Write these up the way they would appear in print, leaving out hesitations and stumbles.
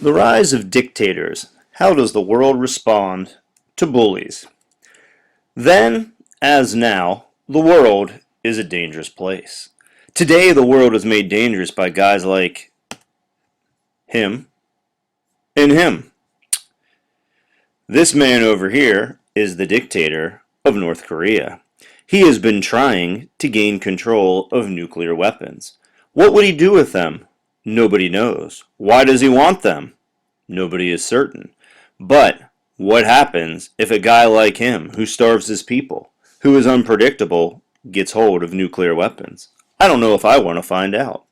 The Rise of Dictators. How does the world respond to bullies? Then, as now, the world is a dangerous place. Today, the world is made dangerous by guys like him and him. This man over here is the dictator of North Korea. He has been trying to gain control of nuclear weapons. What would he do with them? Nobody knows. Why does he want them? Nobody is certain. But what happens if a guy like him, who starves his people, who is unpredictable, gets hold of nuclear weapons? I don't know if I want to find out.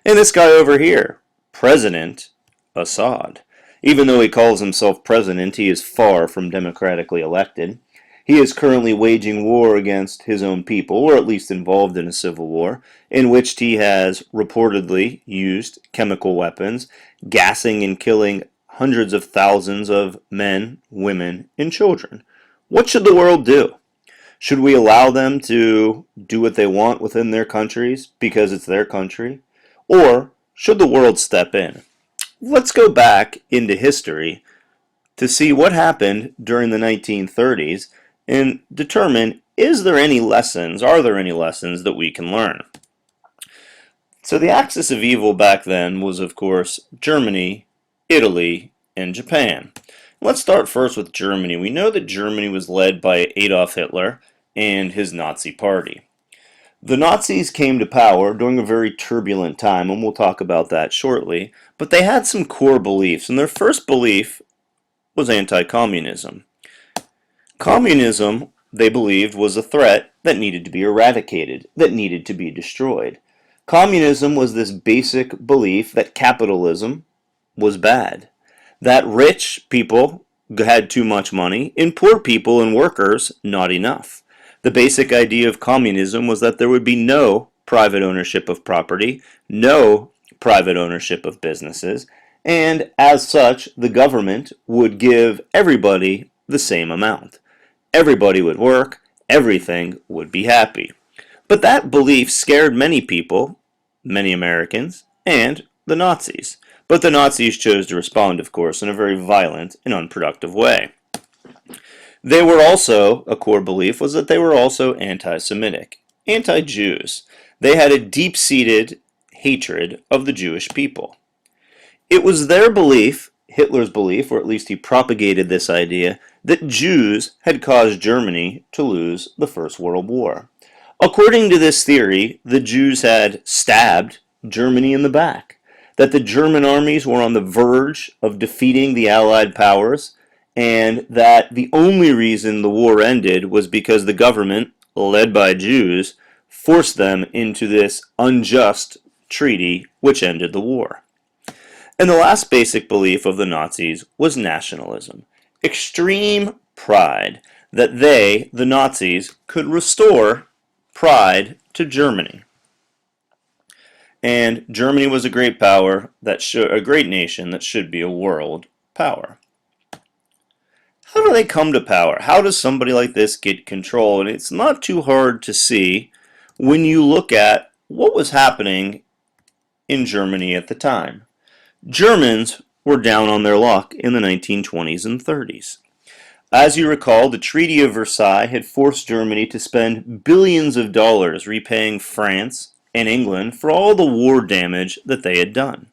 And this guy over here, President Assad. Even though he calls himself president, he is far from democratically elected. He is currently waging war against his own people, or at least involved in a civil war, in which he has reportedly used chemical weapons, gassing and killing hundreds of thousands of men, women, and children. What should the world do? Should we allow them to do what they want within their countries because it's their country? Or should the world step in? Let's go back into history to see what happened during the 1930s and determine, are there any lessons that we can learn? So the axis of evil back then was, of course, Germany, Italy, and Japan. Let's start first with Germany. We know that Germany was led by Adolf Hitler and his Nazi party. The Nazis came to power during a very turbulent time, and we'll talk about that shortly, but they had some core beliefs, and their first belief was anti-communism. Communism, they believed, was a threat that needed to be eradicated, that needed to be destroyed. Communism was this basic belief that capitalism was bad, that rich people had too much money, and poor people and workers not enough. The basic idea of communism was that there would be no private ownership of property, no private ownership of businesses, and as such, the government would give everybody the same amount. Everybody would work, everything would be happy. But that belief scared many people, many Americans, and the Nazis. But the Nazis chose to respond, of course, in a very violent and unproductive way. They were also, a core belief was that they were also anti-Semitic, anti-Jews. They had a deep-seated hatred of the Jewish people. It was their belief, Hitler's belief, or at least he propagated this idea, that Jews had caused Germany to lose the First World War. According to this theory, the Jews had stabbed Germany in the back, that the German armies were on the verge of defeating the Allied powers, and that the only reason the war ended was because the government, led by Jews, forced them into this unjust treaty which ended the war. And the last basic belief of the Nazis was nationalism. Extreme pride that they, the Nazis, could restore pride to Germany. And Germany was a great power, a great nation that should be a world power. How do they come to power? How does somebody like this get control? And it's not too hard to see when you look at what was happening in Germany at the time. Germans were down on their luck in the 1920s and 30s. As you recall, the Treaty of Versailles had forced Germany to spend billions of dollars repaying France and England for all the war damage that they had done.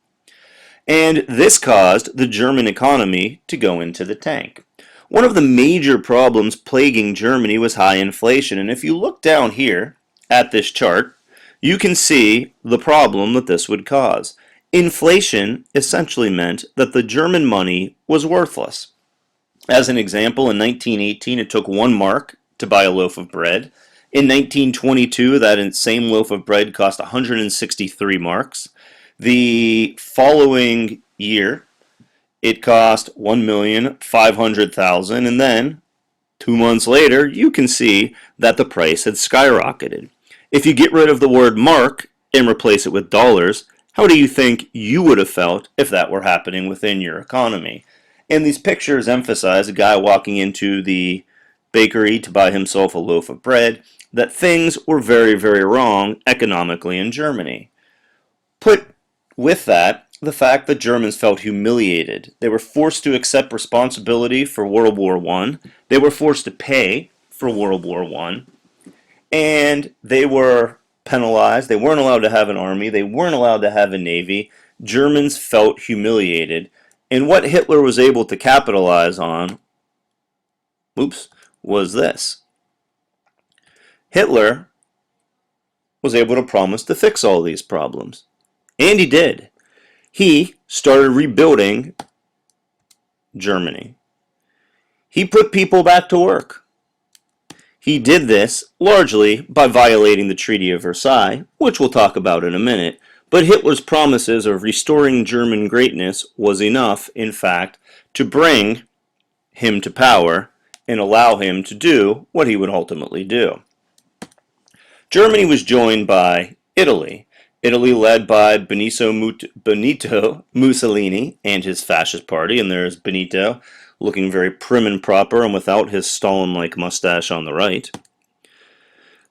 And this caused the German economy to go into the tank. One of the major problems plaguing Germany was high inflation, and if you look down here at this chart, you can see the problem that this would cause. Inflation essentially meant that the German money was worthless. As an example, in 1918 it took 1 mark to buy a loaf of bread. In 1922 that same loaf of bread cost 163 marks. The following year it cost 1,500,000, and then 2 months later you can see that the price had skyrocketed. If you get rid of the word mark and replace it with dollars, how do you think you would have felt if that were happening within your economy? And these pictures emphasize a guy walking into the bakery to buy himself a loaf of bread, that things were very, very wrong economically in Germany. Put with that, the fact that Germans felt humiliated. They were forced to accept responsibility for World War I. They were forced to pay for World War I. And they were penalized. They weren't allowed to have an army. They weren't allowed to have a navy. Germans felt humiliated. And what Hitler was able to capitalize on, was this. Hitler was able to promise to fix all these problems. And he did. He started rebuilding Germany. He put people back to work. He did this largely by violating the Treaty of Versailles, which we'll talk about in a minute, but Hitler's promises of restoring German greatness was enough, in fact, to bring him to power and allow him to do what he would ultimately do. Germany was joined by Italy. Italy led by Benito Mussolini and his fascist party, and there's Benito looking very prim and proper and without his Stalin-like mustache on the right.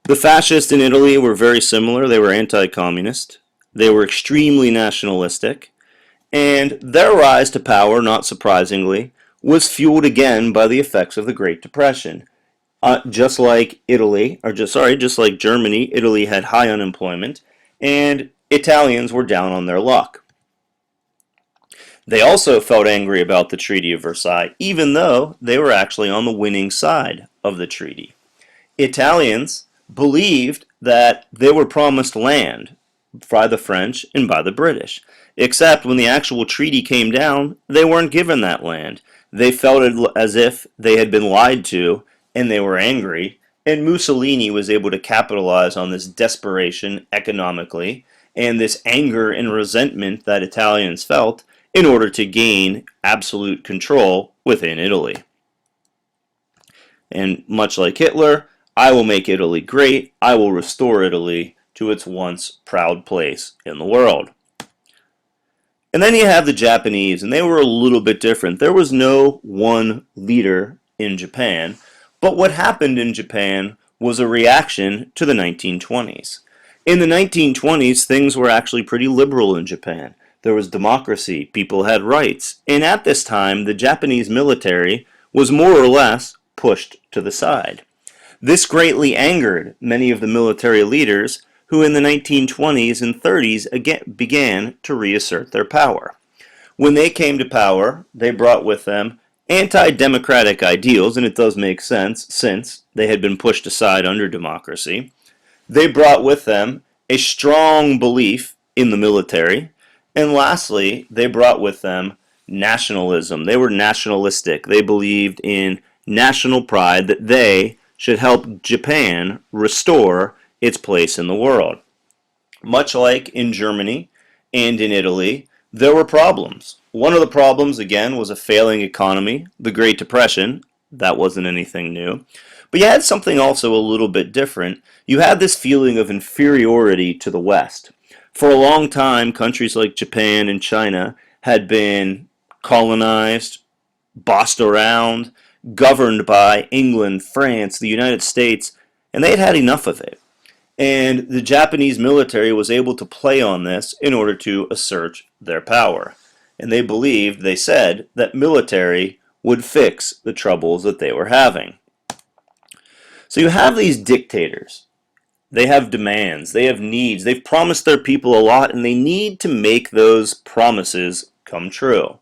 The fascists in Italy were very similar. They were anti-communist. They were extremely nationalistic. And their rise to power, not surprisingly, was fueled again by the effects of the Great Depression. Just like Germany, Italy had high unemployment, and Italians were down on their luck. They also felt angry about the Treaty of Versailles, even though they were actually on the winning side of the treaty. Italians believed that they were promised land by the French and by the British, except when the actual treaty came down, they weren't given that land. They felt it as if they had been lied to, and they were angry, and Mussolini was able to capitalize on this desperation economically and this anger and resentment that Italians felt in order to gain absolute control within Italy. And much like Hitler, I will make Italy great. I will restore Italy to its once proud place in the world. And then you have the Japanese, and they were a little bit different. There was no one leader in Japan, but what happened in Japan was a reaction to the 1920s. In the 1920s, things were actually pretty liberal in Japan. There was democracy, people had rights, and at this time, the Japanese military was more or less pushed to the side. This greatly angered many of the military leaders who in the 1920s and 30s again began to reassert their power. When they came to power, they brought with them anti-democratic ideals, and it does make sense since they had been pushed aside under democracy. They brought with them a strong belief in the military, and lastly, they brought with them nationalism. They were nationalistic. They believed in national pride, that they should help Japan restore its place in the world. Much like in Germany and in Italy, there were problems. One of the problems, again, was a failing economy, the Great Depression. That wasn't anything new. But you had something also a little bit different. You had this feeling of inferiority to the West. For a long time, countries like Japan and China had been colonized, bossed around, governed by England, France, the United States, and they had had enough of it. And the Japanese military was able to play on this in order to assert their power. And they said, that military would fix the troubles that they were having. So you have these dictators. They have demands, they have needs, they've promised their people a lot, and they need to make those promises come true.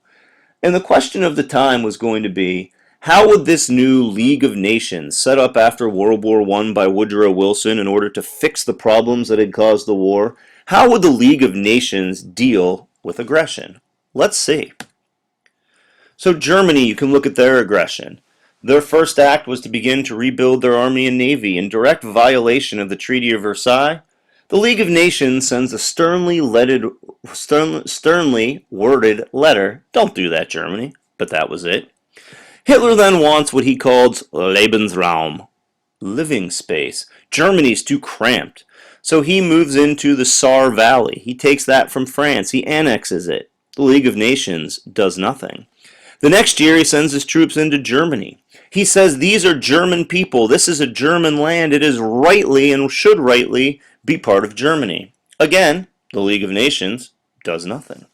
And the question of the time was going to be, how would this new League of Nations, set up after World War I by Woodrow Wilson in order to fix the problems that had caused the war, how would the League of Nations deal with aggression? Let's see. So Germany, you can look at their aggression. Their first act was to begin to rebuild their army and navy in direct violation of the Treaty of Versailles. The League of Nations sends a sternly worded letter. Don't do that, Germany. But that was it. Hitler then wants what he calls Lebensraum, living space. Germany's too cramped. So he moves into the Saar Valley. He takes that from France. He annexes it. The League of Nations does nothing. The next year, he sends his troops into Germany. He says, these are German people. This is a German land. It is rightly and should rightly be part of Germany. Again, the League of Nations does nothing.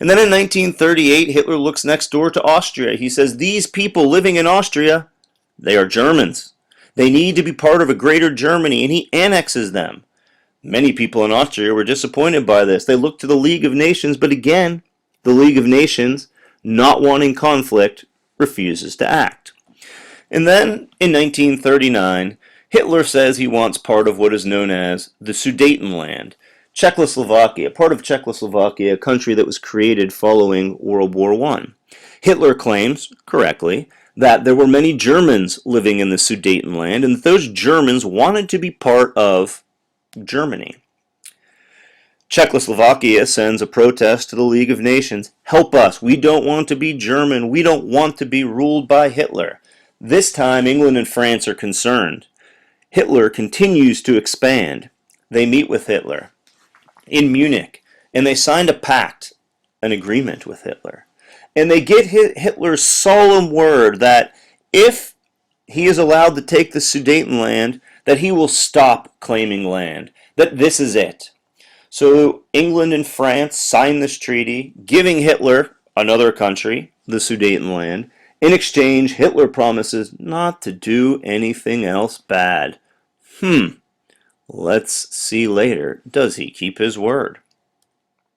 And then in 1938, Hitler looks next door to Austria. He says, these people living in Austria, they are Germans. They need to be part of a greater Germany, and he annexes them. Many people in Austria were disappointed by this. They looked to the League of Nations, but again, the League of Nations, not wanting conflict, refuses to act. And then, in 1939, Hitler says he wants part of what is known as the Sudetenland, Czechoslovakia, part of Czechoslovakia, a country that was created following World War I. Hitler claims, correctly, that there were many Germans living in the Sudetenland, and that those Germans wanted to be part of Germany. Czechoslovakia sends a protest to the League of Nations. Help us. We don't want to be German. We don't want to be ruled by Hitler. This time, England and France are concerned. Hitler continues to expand. They meet with Hitler in Munich, and they signed a pact, an agreement with Hitler. And they get Hitler's solemn word that if he is allowed to take the Sudetenland, that he will stop claiming land, that this is it. So England and France sign this treaty, giving Hitler another country, the Sudetenland. In exchange, Hitler promises not to do anything else bad. Let's see later. Does he keep his word?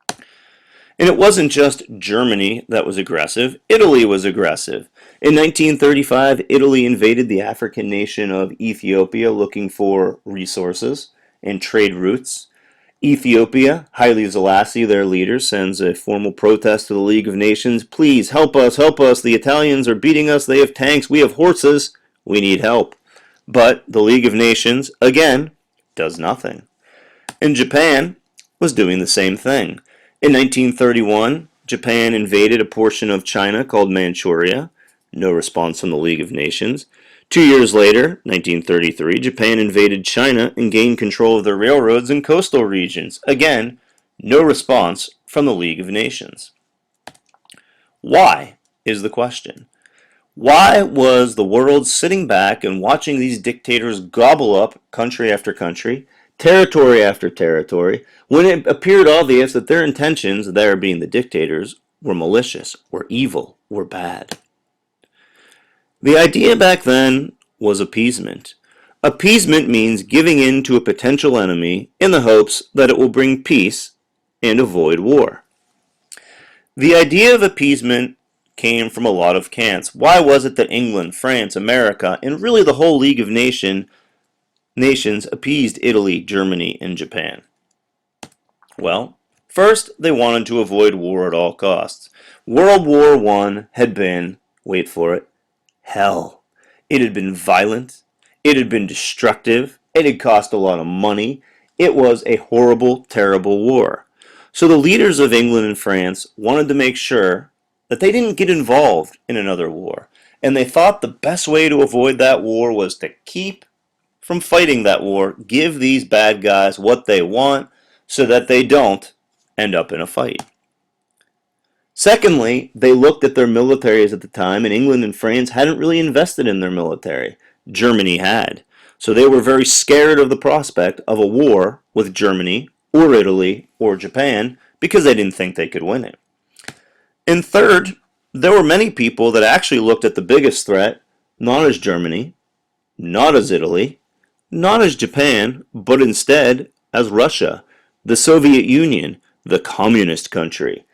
And it wasn't just Germany that was aggressive. Italy was aggressive. In 1935, Italy invaded the African nation of Ethiopia looking for resources and trade routes. Ethiopia, Haile Selassie, their leader, sends a formal protest to the League of Nations. Please, help us, help us. The Italians are beating us. They have tanks. We have horses. We need help. But the League of Nations, again, does nothing. And Japan was doing the same thing. In 1931, Japan invaded a portion of China called Manchuria. No response from the League of Nations. 2 years later, 1933, Japan invaded China and gained control of the railroads and coastal regions. Again, no response from the League of Nations. Why is the question? Why was the world sitting back and watching these dictators gobble up country after country, territory after territory, when it appeared obvious that their intentions, there being the dictators, were malicious, were evil, were bad? The idea back then was appeasement. Appeasement means giving in to a potential enemy in the hopes that it will bring peace and avoid war. The idea of appeasement came from a lot of cants. Why was it that England, France, America, and really the whole League of Nations appeased Italy, Germany, and Japan? Well, first, they wanted to avoid war at all costs. World War I had been, wait for it, hell. It had been violent. It had been destructive. It had cost a lot of money. It was a horrible, terrible war. So the leaders of England and France wanted to make sure that they didn't get involved in another war. And they thought the best way to avoid that war was to keep from fighting that war, give these bad guys what they want so that they don't end up in a fight. Secondly, they looked at their militaries at the time, and England and France hadn't really invested in their military. Germany had. So they were very scared of the prospect of a war with Germany or Italy or Japan because they didn't think they could win it. And third, there were many people that actually looked at the biggest threat not as Germany, not as Italy, not as Japan, but instead as Russia, the Soviet Union, the communist country.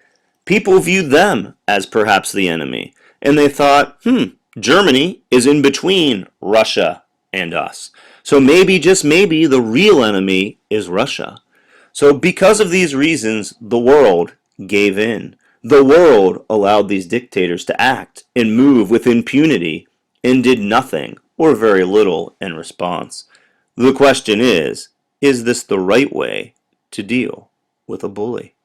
People viewed them as perhaps the enemy, and they thought, Germany is in between Russia and us. So maybe, just maybe, the real enemy is Russia. So because of these reasons, the world gave in. The world allowed these dictators to act and move with impunity and did nothing or very little in response. The question is this the right way to deal with a bully?